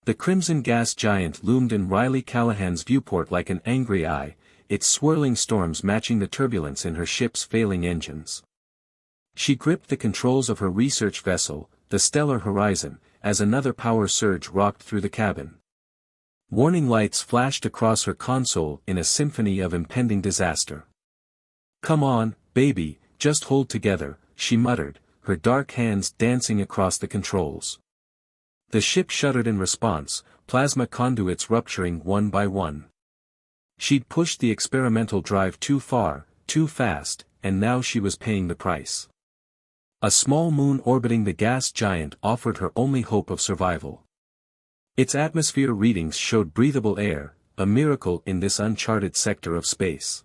The crimson gas giant loomed in Riley Callahan's viewport like an angry eye, its swirling storms matching the turbulence in her ship's failing engines. She gripped the controls of her research vessel, the Stellar Horizon, as another power surge rocked through the cabin. Warning lights flashed across her console in a symphony of impending disaster. "Come on, baby, just hold together," she muttered, her dark hands dancing across the controls. The ship shuddered in response, plasma conduits rupturing one by one. She'd pushed the experimental drive too far, too fast, and now she was paying the price. A small moon orbiting the gas giant offered her only hope of survival. Its atmosphere readings showed breathable air, a miracle in this uncharted sector of space.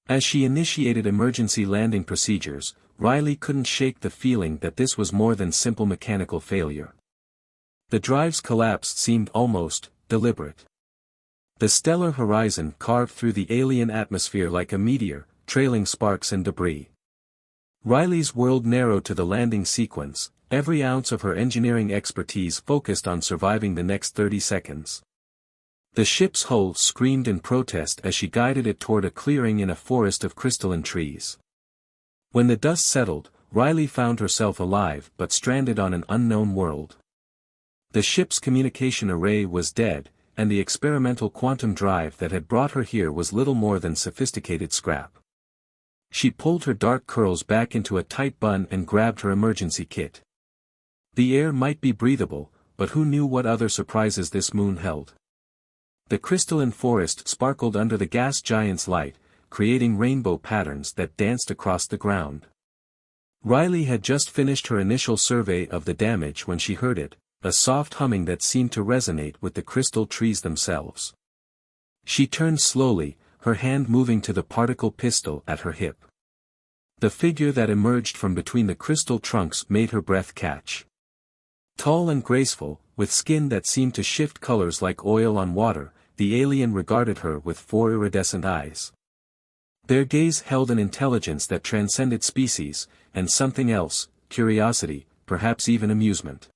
As she initiated emergency landing procedures, Riley couldn't shake the feeling that this was more than simple mechanical failure. The drive's collapse seemed almost deliberate. The stellar horizon carved through the alien atmosphere like a meteor, trailing sparks and debris. Riley's world narrowed to the landing sequence, every ounce of her engineering expertise focused on surviving the next 30 seconds. The ship's hull screamed in protest as she guided it toward a clearing in a forest of crystalline trees. When the dust settled, Riley found herself alive but stranded on an unknown world. The ship's communication array was dead, and the experimental quantum drive that had brought her here was little more than sophisticated scrap. She pulled her dark curls back into a tight bun and grabbed her emergency kit. The air might be breathable, but who knew what other surprises this moon held? The crystalline forest sparkled under the gas giant's light, creating rainbow patterns that danced across the ground. Riley had just finished her initial survey of the damage when she heard it, a soft humming that seemed to resonate with the crystal trees themselves. She turned slowly, her hand moving to the particle pistol at her hip. The figure that emerged from between the crystal trunks made her breath catch. Tall and graceful, with skin that seemed to shift colors like oil on water, the alien regarded her with four iridescent eyes. Their gaze held an intelligence that transcended species, and something else, curiosity, perhaps even amusement.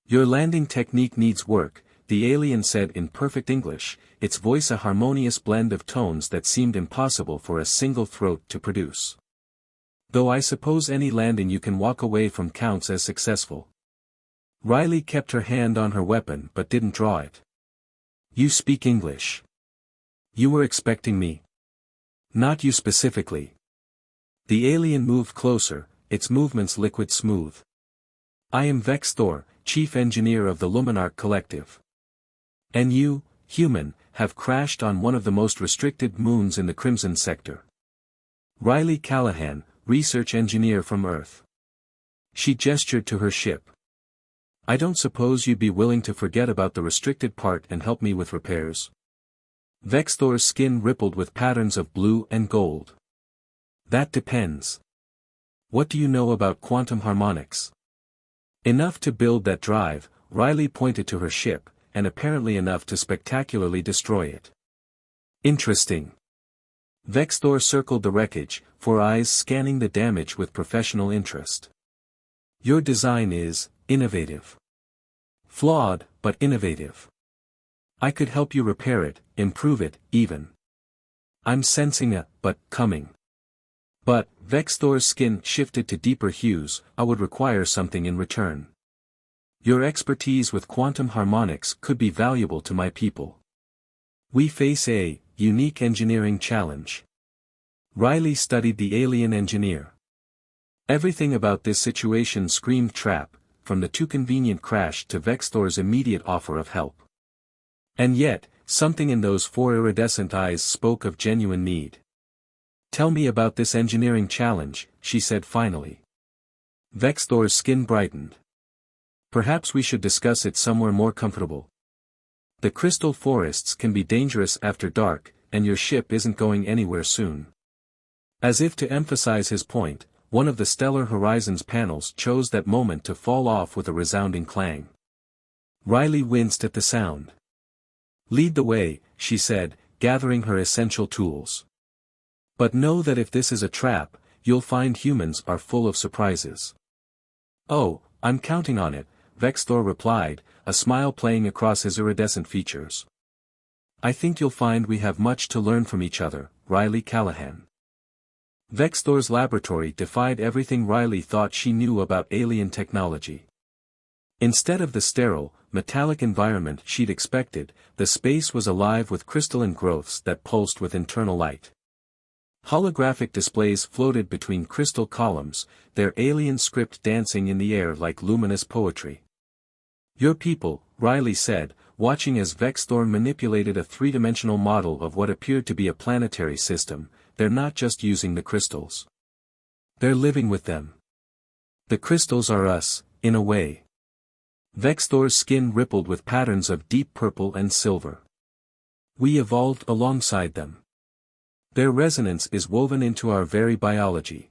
"Your landing technique needs work," the alien said in perfect English, its voice a harmonious blend of tones that seemed impossible for a single throat to produce. "Though I suppose any landing you can walk away from counts as successful." Riley kept her hand on her weapon but didn't draw it. "You speak English. You were expecting me." "Not you specifically." The alien moved closer, its movements liquid smooth. "I am Vex Thor, chief engineer of the Luminarch Collective. And you, human, have crashed on one of the most restricted moons in the Crimson Sector. Riley Callahan, research engineer from Earth." She gestured to her ship. "I don't suppose you'd be willing to forget about the restricted part and help me with repairs?" Vex Thor's skin rippled with patterns of blue and gold. "That depends. What do you know about quantum harmonics?" "Enough to build that drive," Riley pointed to her ship, and apparently enough to spectacularly destroy it. "Interesting." Vex Thor circled the wreckage, four eyes scanning the damage with professional interest. "Your design is innovative. Flawed, but innovative. I could help you repair it, improve it, even. I'm sensing a, but, coming. But," Vex Thor's skin shifted to deeper hues, "I would require something in return. Your expertise with quantum harmonics could be valuable to my people. We face a unique engineering challenge." Riley studied the alien engineer. Everything about this situation screamed trap, from the too convenient crash to Vex Thor's immediate offer of help. And yet, something in those four iridescent eyes spoke of genuine need. "Tell me about this engineering challenge," she said finally. Vex Thor's skin brightened. "Perhaps we should discuss it somewhere more comfortable. The crystal forests can be dangerous after dark, and your ship isn't going anywhere soon." As if to emphasize his point, one of the Stellar Horizon's panels chose that moment to fall off with a resounding clang. Riley winced at the sound. "Lead the way," she said, gathering her essential tools. "But know that if this is a trap, you'll find humans are full of surprises." "Oh, I'm counting on it," Vexthor replied, a smile playing across his iridescent features. I think you'll find we have much to learn from each other, Riley Callahan. Vexthor's laboratory defied everything Riley thought she knew about alien technology. Instead of the sterile, metallic environment she'd expected, the space was alive with crystalline growths that pulsed with internal light. Holographic displays floated between crystal columns, their alien script dancing in the air like luminous poetry. Your people, Riley said, watching as Vexthor manipulated a three-dimensional model of what appeared to be a planetary system, they're not just using the crystals. They're living with them. The crystals are us, in a way. Vexthor's skin rippled with patterns of deep purple and silver. We evolved alongside them. Their resonance is woven into our very biology.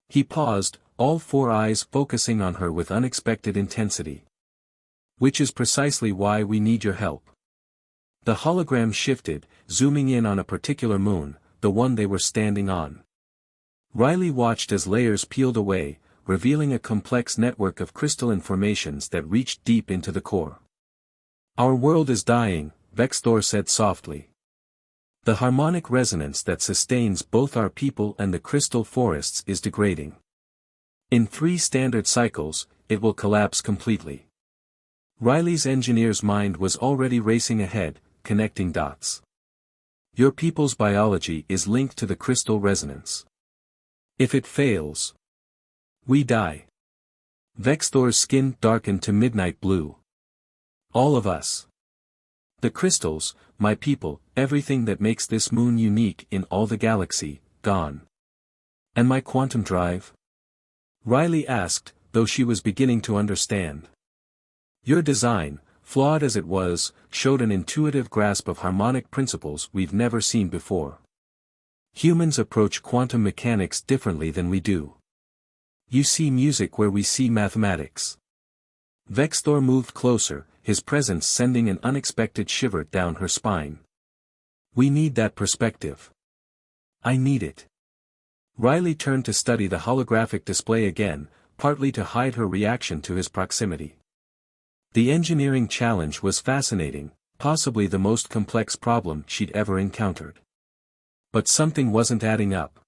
He paused, all four eyes focusing on her with unexpected intensity. Which is precisely why we need your help. The hologram shifted, zooming in on a particular moon, the one they were standing on. Riley watched as layers peeled away, revealing a complex network of crystalline formations that reached deep into the core. Our world is dying, Vexthor said softly. The harmonic resonance that sustains both our people and the crystal forests is degrading. In 3 standard cycles, it will collapse completely. Riley's engineer's mind was already racing ahead, connecting dots. Your people's biology is linked to the crystal resonance. If it fails, we die. Vexthor's skin darkened to midnight blue. All of us. The crystals, my people, everything that makes this moon unique in all the galaxy, gone. And my quantum drive? Riley asked, though she was beginning to understand. Your design, flawed as it was, showed an intuitive grasp of harmonic principles we've never seen before. Humans approach quantum mechanics differently than we do. You see music where we see mathematics. Vexthor moved closer, his presence sending an unexpected shiver down her spine. We need that perspective. I need it. Riley turned to study the holographic display again, partly to hide her reaction to his proximity. The engineering challenge was fascinating, possibly the most complex problem she'd ever encountered. But something wasn't adding up.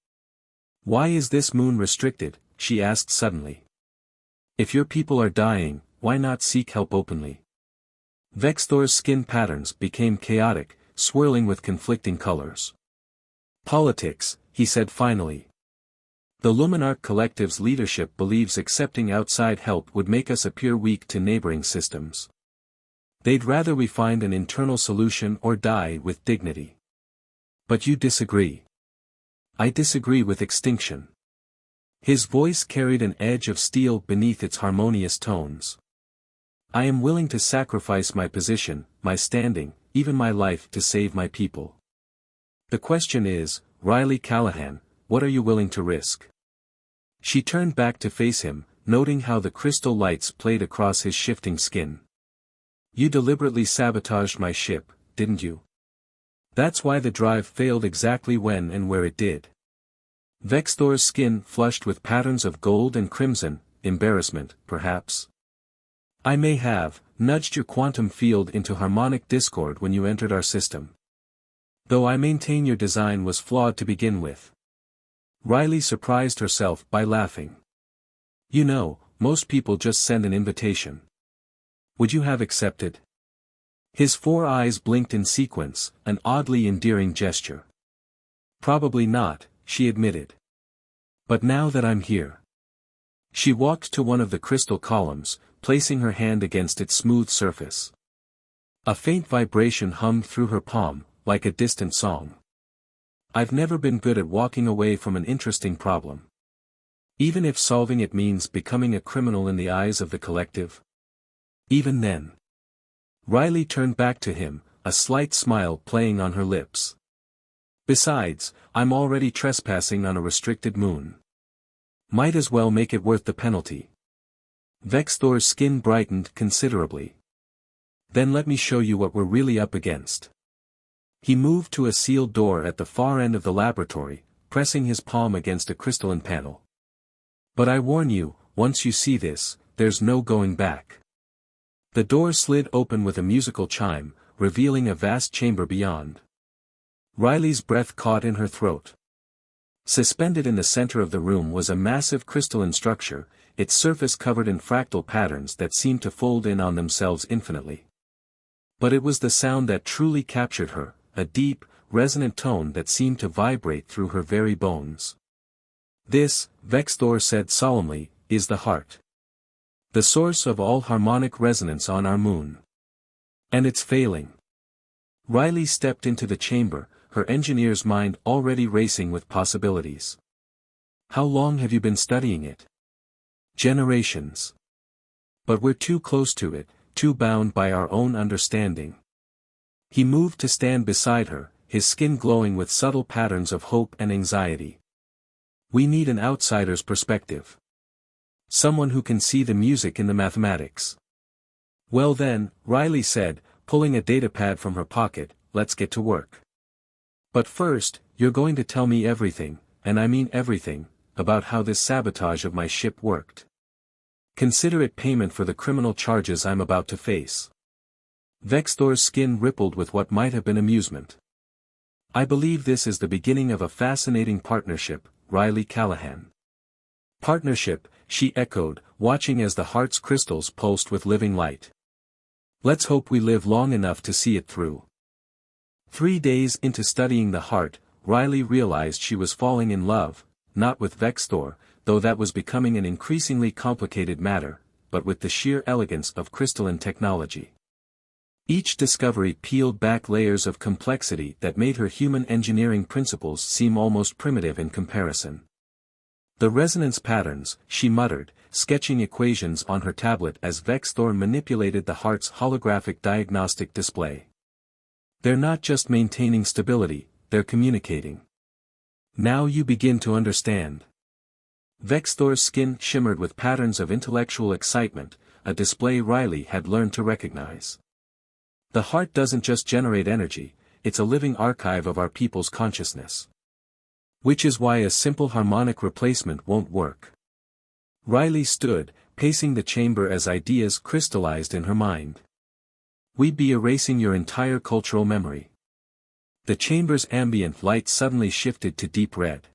Why is this moon restricted? She asked suddenly. If your people are dying, why not seek help openly? Vexthor's skin patterns became chaotic, swirling with conflicting colors. Politics, he said finally. The Luminarch Collective's leadership believes accepting outside help would make us appear weak to neighboring systems. They'd rather we find an internal solution or die with dignity. But you disagree. I disagree with extinction. His voice carried an edge of steel beneath its harmonious tones. I am willing to sacrifice my position, my standing, even my life to save my people. The question is, Riley Callahan, what are you willing to risk? She turned back to face him, noting how the crystal lights played across his shifting skin. You deliberately sabotaged my ship, didn't you? That's why the drive failed exactly when and where it did. Vexthor's skin flushed with patterns of gold and crimson, embarrassment, perhaps. I may have nudged your quantum field into harmonic discord when you entered our system. Though I maintain your design was flawed to begin with. Riley surprised herself by laughing. You know, most people just send an invitation. Would you have accepted? His 4 eyes blinked in sequence, an oddly endearing gesture. Probably not, she admitted. But now that I'm here. She walked to one of the crystal columns, placing her hand against its smooth surface. A faint vibration hummed through her palm, like a distant song. I've never been good at walking away from an interesting problem. Even if solving it means becoming a criminal in the eyes of the collective. Even then. Riley turned back to him, a slight smile playing on her lips. Besides, I'm already trespassing on a restricted moon. Might as well make it worth the penalty. Vexthor's skin brightened considerably. Then let me show you what we're really up against. He moved to a sealed door at the far end of the laboratory, pressing his palm against a crystalline panel. But I warn you, once you see this, there's no going back. The door slid open with a musical chime, revealing a vast chamber beyond. Riley's breath caught in her throat. Suspended in the center of the room was a massive crystalline structure, its surface covered in fractal patterns that seemed to fold in on themselves infinitely. But it was the sound that truly captured her, a deep, resonant tone that seemed to vibrate through her very bones. This, Vexthor said solemnly, is the heart. The source of all harmonic resonance on our moon. And it's failing. Riley stepped into the chamber, her engineer's mind already racing with possibilities. How long have you been studying it? Generations. But we're too close to it, too bound by our own understanding. He moved to stand beside her, his skin glowing with subtle patterns of hope and anxiety. We need an outsider's perspective. Someone who can see the music in the mathematics. Well then, Riley said, pulling a datapad from her pocket, let's get to work. But first, you're going to tell me everything, and I mean everything, about how this sabotage of my ship worked. Consider it payment for the criminal charges I'm about to face. Vexthor's skin rippled with what might have been amusement. I believe this is the beginning of a fascinating partnership, Riley Callahan. Partnership, she echoed, watching as the heart's crystals pulsed with living light. Let's hope we live long enough to see it through. 3 days into studying the heart, Riley realized she was falling in love, not with Vexthor, though that was becoming an increasingly complicated matter, but with the sheer elegance of crystalline technology. Each discovery peeled back layers of complexity that made her human engineering principles seem almost primitive in comparison. The resonance patterns, she muttered, sketching equations on her tablet as Vexthor manipulated the heart's holographic diagnostic display. They're not just maintaining stability, they're communicating. Now you begin to understand. Vexthor's skin shimmered with patterns of intellectual excitement, a display Riley had learned to recognize. The heart doesn't just generate energy, it's a living archive of our people's consciousness. Which is why a simple harmonic replacement won't work. Riley stood, pacing the chamber as ideas crystallized in her mind. We'd be erasing your entire cultural memory. The chamber's ambient light suddenly shifted to deep red.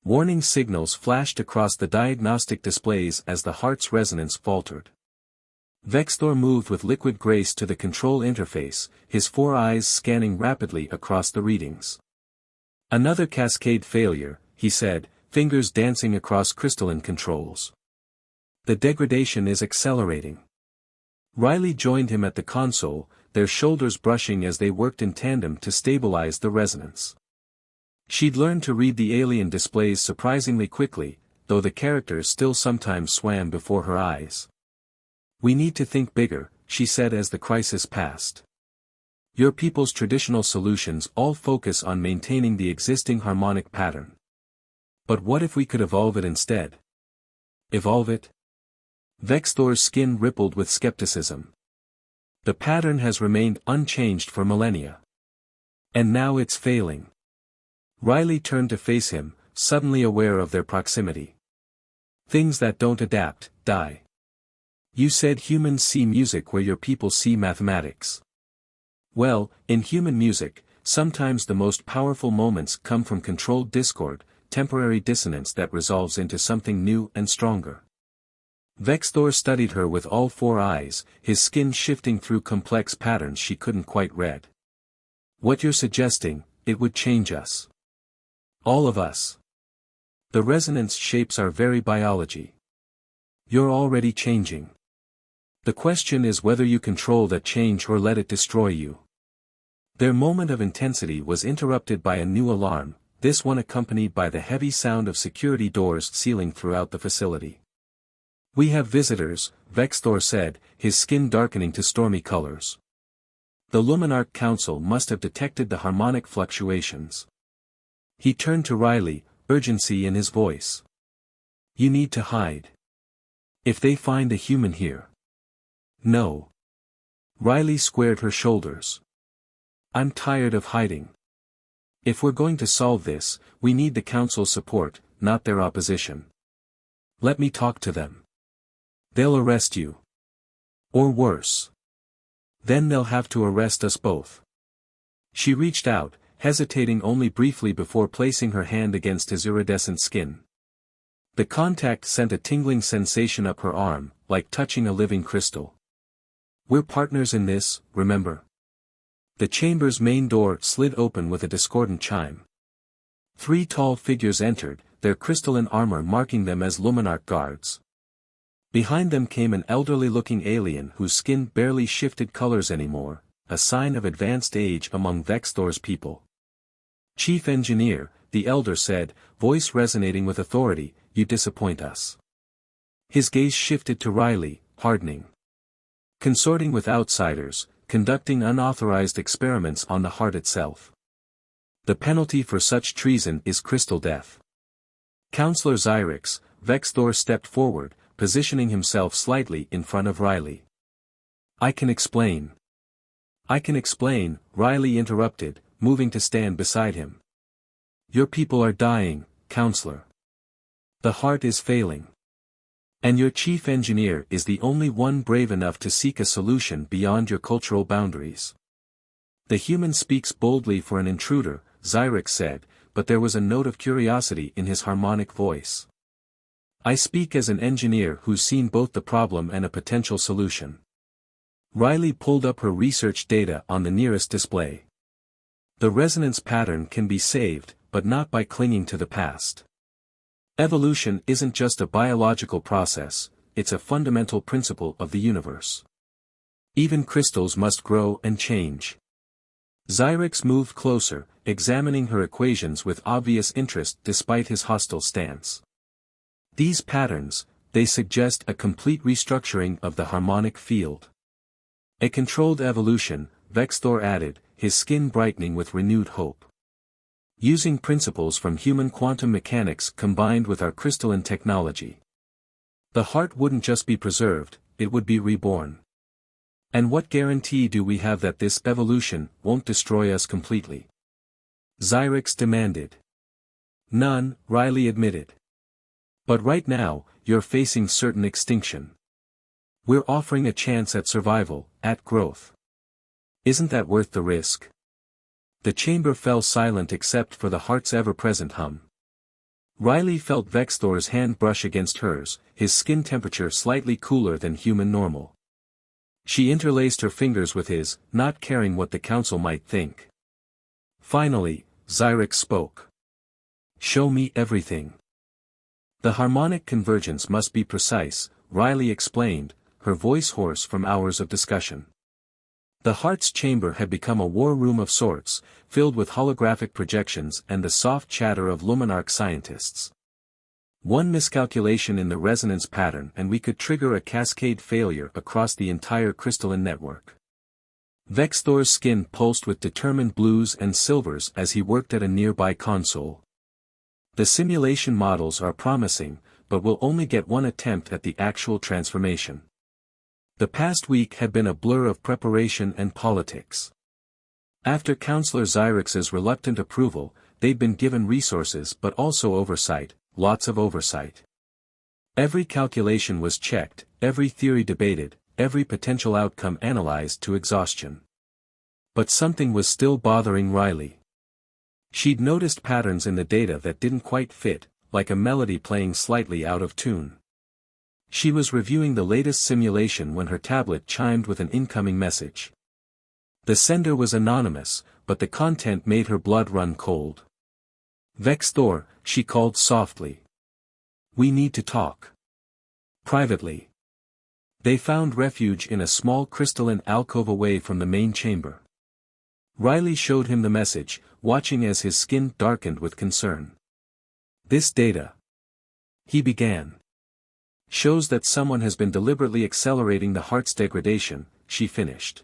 Warning signals flashed across the diagnostic displays as the heart's resonance faltered. Vexthor moved with liquid grace to the control interface, his 4 eyes scanning rapidly across the readings. Another cascade failure, he said, fingers dancing across crystalline controls. The degradation is accelerating. Riley joined him at the console, their shoulders brushing as they worked in tandem to stabilize the resonance. She'd learned to read the alien displays surprisingly quickly, though the characters still sometimes swam before her eyes. We need to think bigger, she said as the crisis passed. Your people's traditional solutions all focus on maintaining the existing harmonic pattern. But what if we could evolve it instead? Evolve it? Vexthor's skin rippled with skepticism. The pattern has remained unchanged for millennia. And now it's failing. Riley turned to face him, suddenly aware of their proximity. Things that don't adapt, die. You said humans see music where your people see mathematics. Well, in human music, sometimes the most powerful moments come from controlled discord, temporary dissonance that resolves into something new and stronger. Vexthor studied her with all 4 eyes, his skin shifting through complex patterns she couldn't quite read. What you're suggesting, it would change us. All of us. The resonance shapes our very biology. You're already changing. The question is whether you control that change or let it destroy you. Their moment of intensity was interrupted by a new alarm, this one accompanied by the heavy sound of security doors sealing throughout the facility. We have visitors, Vexthor said, his skin darkening to stormy colors. The Luminarch Council must have detected the harmonic fluctuations. He turned to Riley, urgency in his voice. You need to hide. If they find a human here. No. Riley squared her shoulders. I'm tired of hiding. If we're going to solve this, we need the Council's support, not their opposition. Let me talk to them. They'll arrest you. Or worse. Then they'll have to arrest us both. She reached out, hesitating only briefly before placing her hand against his iridescent skin. The contact sent a tingling sensation up her arm, like touching a living crystal. We're partners in this, remember? The chamber's main door slid open with a discordant chime. 3 tall figures entered, their crystalline armor marking them as Luminarch guards. Behind them came an elderly-looking alien whose skin barely shifted colors anymore, a sign of advanced age among Vexthor's people. Chief Engineer, the elder said, voice resonating with authority, you disappoint us. His gaze shifted to Riley, hardening. Consorting with outsiders, conducting unauthorized experiments on the heart itself. The penalty for such treason is crystal death. Counselor Xyrix, Vexthor stepped forward, positioning himself slightly in front of Riley. I can explain, Riley interrupted, moving to stand beside him. Your people are dying, Counselor. The heart is failing. And your chief engineer is the only one brave enough to seek a solution beyond your cultural boundaries. The human speaks boldly for an intruder, Xyrix said, but there was a note of curiosity in his harmonic voice. I speak as an engineer who's seen both the problem and a potential solution. Riley pulled up her research data on the nearest display. The resonance pattern can be saved, but not by clinging to the past. Evolution isn't just a biological process, it's a fundamental principle of the universe. Even crystals must grow and change. Xyrix moved closer, examining her equations with obvious interest despite his hostile stance. These patterns, they suggest a complete restructuring of the harmonic field. A controlled evolution, Vexthor added, his skin brightening with renewed hope. Using principles from human quantum mechanics combined with our crystalline technology. The heart wouldn't just be preserved, it would be reborn. And what guarantee do we have that this evolution won't destroy us completely? Xyrix demanded. None, Riley admitted. But right now, you're facing certain extinction. We're offering a chance at survival, at growth. Isn't that worth the risk? The chamber fell silent except for the heart's ever-present hum. Riley felt Vexthor's hand brush against hers, his skin temperature slightly cooler than human normal. She interlaced her fingers with his, not caring what the council might think. Finally, Xyrix spoke. Show me everything. The harmonic convergence must be precise, Riley explained, her voice hoarse from hours of discussion. The heart's chamber had become a war room of sorts, filled with holographic projections and the soft chatter of Luminarch scientists. One miscalculation in the resonance pattern and we could trigger a cascade failure across the entire crystalline network. Vexthor's skin pulsed with determined blues and silvers as he worked at a nearby console. The simulation models are promising, but we'll only get one attempt at the actual transformation. The past week had been a blur of preparation and politics. After Counselor Xyrix's reluctant approval, they'd been given resources but also oversight, lots of oversight. Every calculation was checked, every theory debated, every potential outcome analyzed to exhaustion. But something was still bothering Riley. She'd noticed patterns in the data that didn't quite fit, like a melody playing slightly out of tune. She was reviewing the latest simulation when her tablet chimed with an incoming message. The sender was anonymous, but the content made her blood run cold. Vexthor, she called softly. We need to talk. Privately. They found refuge in a small crystalline alcove away from the main chamber. Riley showed him the message, watching as his skin darkened with concern. This data, he began, shows that someone has been deliberately accelerating the heart's degradation, she finished.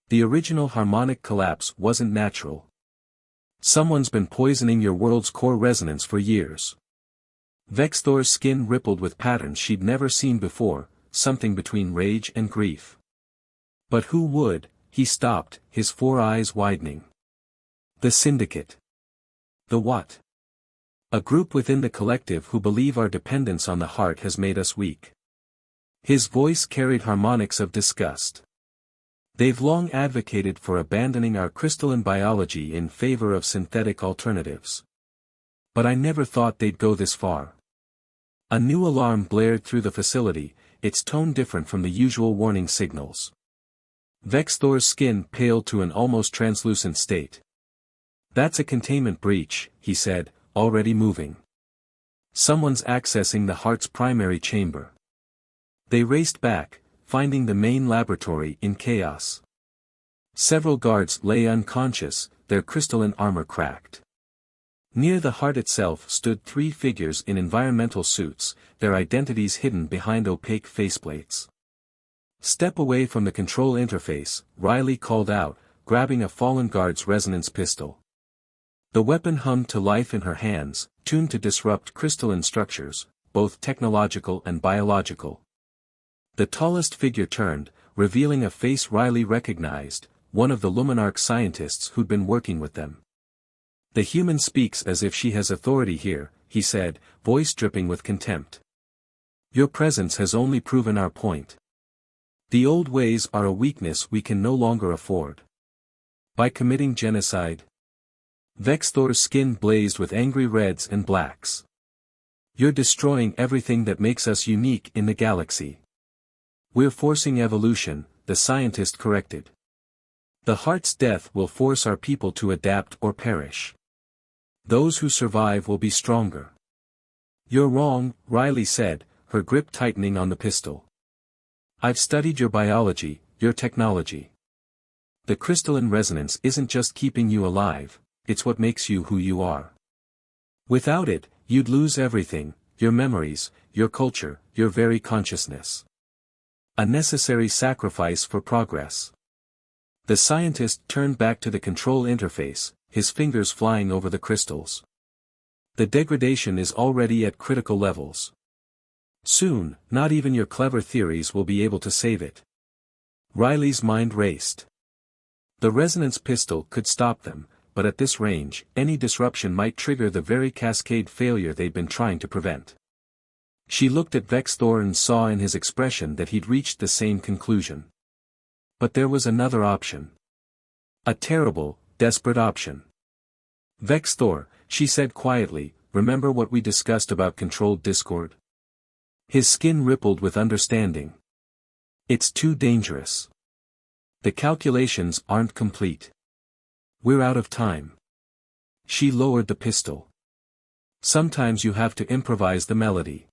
The original harmonic collapse wasn't natural. Someone's been poisoning your world's core resonance for years. Vexthor's skin rippled with patterns she'd never seen before, something between rage and grief. But who would? He stopped, his 4 eyes widening. The Syndicate. The what? A group within the collective who believe our dependence on the heart has made us weak. His voice carried harmonics of disgust. They've long advocated for abandoning our crystalline biology in favor of synthetic alternatives. But I never thought they'd go this far. A new alarm blared through the facility, its tone different from the usual warning signals. Vexthor's skin paled to an almost translucent state. "That's a containment breach," he said, already moving. "Someone's accessing the heart's primary chamber." They raced back, finding the main laboratory in chaos. Several guards lay unconscious, their crystalline armor cracked. Near the heart itself stood 3 figures in environmental suits, their identities hidden behind opaque faceplates. "Step away from the control interface," Riley called out, grabbing a fallen guard's resonance pistol. The weapon hummed to life in her hands, tuned to disrupt crystalline structures, both technological and biological. The tallest figure turned, revealing a face Riley recognized, one of the Luminarch scientists who'd been working with them. "The human speaks as if she has authority here," he said, voice dripping with contempt. "Your presence has only proven our point. The old ways are a weakness we can no longer afford. By committing genocide." Vexthor's skin blazed with angry reds and blacks. "You're destroying everything that makes us unique in the galaxy." "We're forcing evolution," the scientist corrected. "The heart's death will force our people to adapt or perish. Those who survive will be stronger." "You're wrong," Riley said, her grip tightening on the pistol. "I've studied your biology, your technology. The crystalline resonance isn't just keeping you alive, it's what makes you who you are. Without it, you'd lose everything, your memories, your culture, your very consciousness. A necessary sacrifice for progress." The scientist turned back to the control interface, his fingers flying over the crystals. "The degradation is already at critical levels. Soon, not even your clever theories will be able to save it." Riley's mind raced. The resonance pistol could stop them, but at this range, any disruption might trigger the very cascade failure they'd been trying to prevent. She looked at Vexthor and saw in his expression that he'd reached the same conclusion. But there was another option. A terrible, desperate option. "Vexthor," she said quietly, "remember what we discussed about controlled discord?" His skin rippled with understanding. "It's too dangerous. The calculations aren't complete. We're out of time." She lowered the pistol. "Sometimes you have to improvise the melody."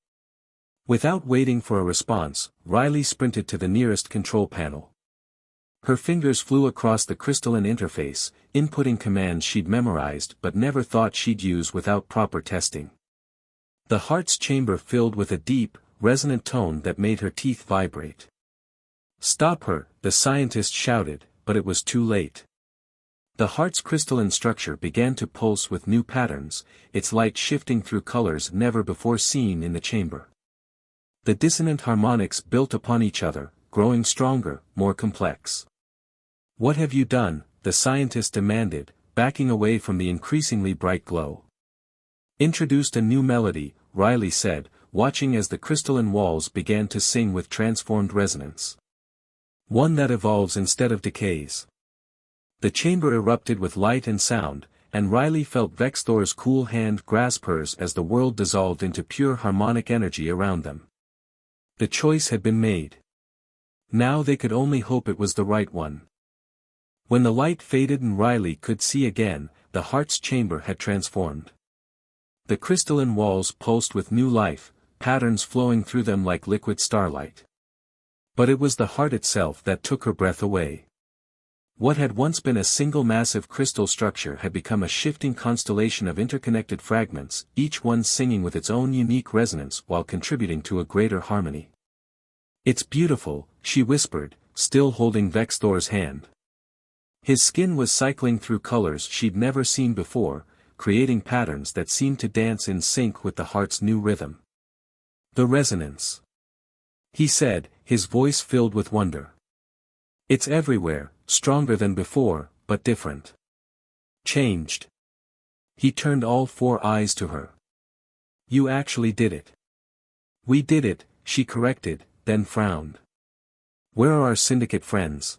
Without waiting for a response, Riley sprinted to the nearest control panel. Her fingers flew across the crystalline interface, inputting commands she'd memorized but never thought she'd use without proper testing. The heart's chamber filled with a deep, resonant tone that made her teeth vibrate. "Stop her," the scientist shouted, but it was too late. The heart's crystalline structure began to pulse with new patterns, its light shifting through colors never before seen in the chamber. The dissonant harmonics built upon each other, growing stronger, more complex. "What have you done?" the scientist demanded, backing away from the increasingly bright glow. "Introduced a new melody," Riley said, watching as the crystalline walls began to sing with transformed resonance. "One that evolves instead of decays." The chamber erupted with light and sound, and Riley felt Vexthor's cool hand grasp hers as the world dissolved into pure harmonic energy around them. The choice had been made. Now they could only hope it was the right one. When the light faded and Riley could see again, the heart's chamber had transformed. The crystalline walls pulsed with new life, patterns flowing through them like liquid starlight. But it was the heart itself that took her breath away. What had once been a single massive crystal structure had become a shifting constellation of interconnected fragments, each one singing with its own unique resonance while contributing to a greater harmony. "It's beautiful," she whispered, still holding Vexthor's hand. His skin was cycling through colors she'd never seen before, creating patterns that seemed to dance in sync with the heart's new rhythm. "The resonance," he said, his voice filled with wonder. "It's everywhere, stronger than before, but different. Changed." He turned all 4 eyes to her. "You actually did it." "We did it," she corrected, then frowned. "Where are our syndicate friends?"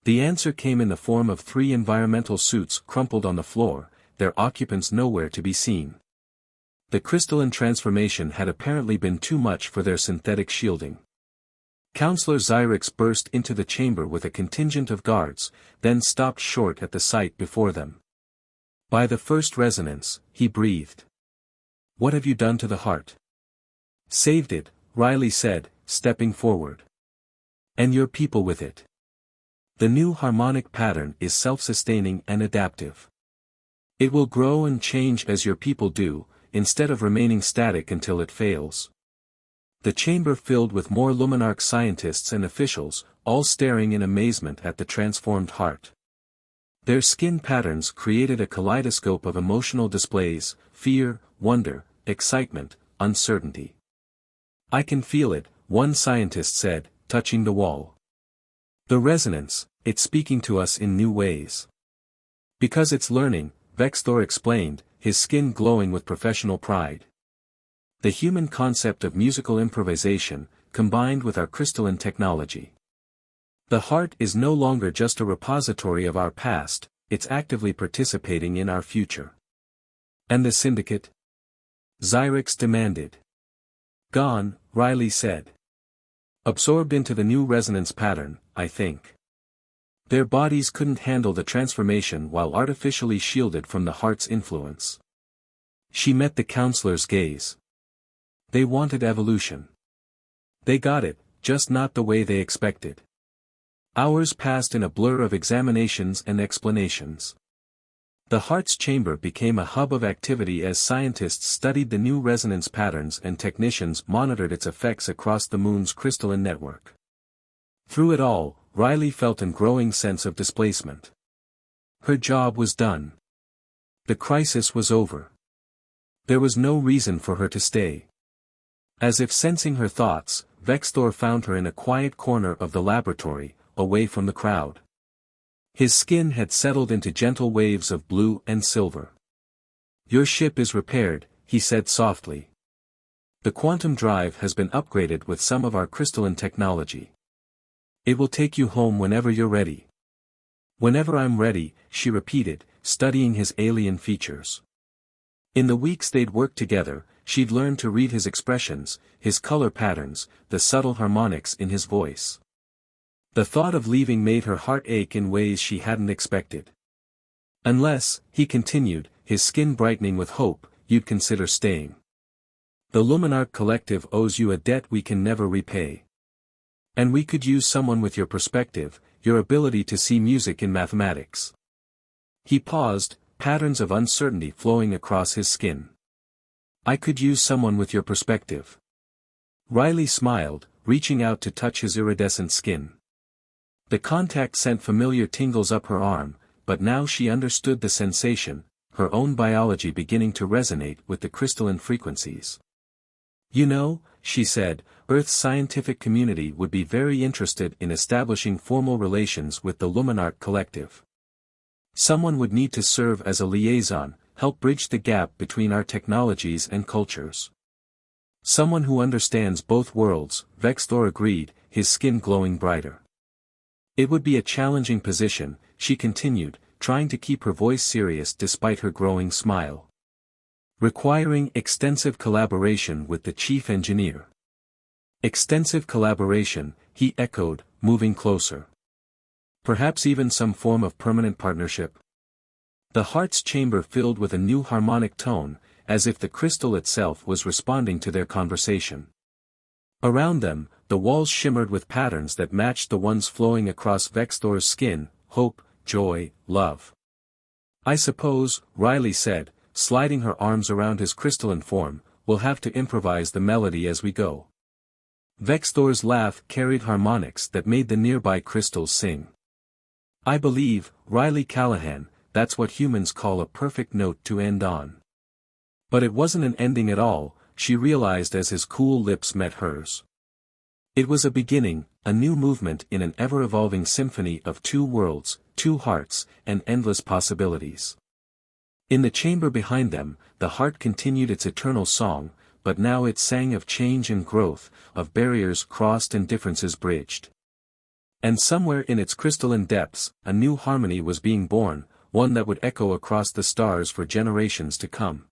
The answer came in the form of 3 environmental suits crumpled on the floor, their occupants nowhere to be seen. The crystalline transformation had apparently been too much for their synthetic shielding. Counselor Xyrix burst into the chamber with a contingent of guards, then stopped short at the sight before them. "By the first resonance," he breathed. "What have you done to the heart?" "Saved it," Riley said, stepping forward. "And your people with it. The new harmonic pattern is self-sustaining and adaptive. It will grow and change as your people do, instead of remaining static until it fails." The chamber filled with more Luminarch scientists and officials, all staring in amazement at the transformed heart. Their skin patterns created a kaleidoscope of emotional displays: fear, wonder, excitement, uncertainty. "I can feel it," one scientist said, touching the wall. "The resonance, it's speaking to us in new ways." "Because it's learning," Vexthor explained, his skin glowing with professional pride. "The human concept of musical improvisation, combined with our crystalline technology. The heart is no longer just a repository of our past, it's actively participating in our future." "And the syndicate?" Xyrix demanded. "Gone," Riley said. "Absorbed into the new resonance pattern, I think. Their bodies couldn't handle the transformation while artificially shielded from the heart's influence." She met the counselor's gaze. "They wanted evolution. They got it, just not the way they expected." Hours passed in a blur of examinations and explanations. The heart's chamber became a hub of activity as scientists studied the new resonance patterns and technicians monitored its effects across the moon's crystalline network. Through it all, Riley felt a growing sense of displacement. Her job was done. The crisis was over. There was no reason for her to stay. As if sensing her thoughts, Vexthor found her in a quiet corner of the laboratory, away from the crowd. His skin had settled into gentle waves of blue and silver. "Your ship is repaired," he said softly. "The quantum drive has been upgraded with some of our crystalline technology. It will take you home whenever you're ready." "Whenever I'm ready," she repeated, studying his alien features. In the weeks they'd worked together, she'd learned to read his expressions, his color patterns, the subtle harmonics in his voice. The thought of leaving made her heart ache in ways she hadn't expected. "Unless," he continued, his skin brightening with hope, "you'd consider staying. The Luminarch Collective owes you a debt we can never repay. And we could use someone with your perspective, your ability to see music in mathematics." He paused, patterns of uncertainty flowing across his skin. "I could use someone with your perspective." Riley smiled, reaching out to touch his iridescent skin. The contact sent familiar tingles up her arm, but now she understood the sensation, her own biology beginning to resonate with the crystalline frequencies. "You know," she said, "Earth's scientific community would be very interested in establishing formal relations with the Luminarch Collective. Someone would need to serve as a liaison, help bridge the gap between our technologies and cultures." "Someone who understands both worlds," Vexthor agreed, his skin glowing brighter. "It would be a challenging position," she continued, trying to keep her voice serious despite her growing smile. "Requiring extensive collaboration with the chief engineer." "Extensive collaboration," he echoed, moving closer. "Perhaps even some form of permanent partnership?" The heart's chamber filled with a new harmonic tone, as if the crystal itself was responding to their conversation. Around them, the walls shimmered with patterns that matched the ones flowing across Vexthor's skin: hope, joy, love. "I suppose," Riley said, sliding her arms around his crystalline form, "we'll have to improvise the melody as we go." Vexthor's laugh carried harmonics that made the nearby crystals sing. "I believe, Riley Callahan, that's what humans call a perfect note to end on." But it wasn't an ending at all, she realized as his cool lips met hers. It was a beginning, a new movement in an ever-evolving symphony of two worlds, two hearts, and endless possibilities. In the chamber behind them, the heart continued its eternal song, but now it sang of change and growth, of barriers crossed and differences bridged. And somewhere in its crystalline depths, a new harmony was being born, one that would echo across the stars for generations to come.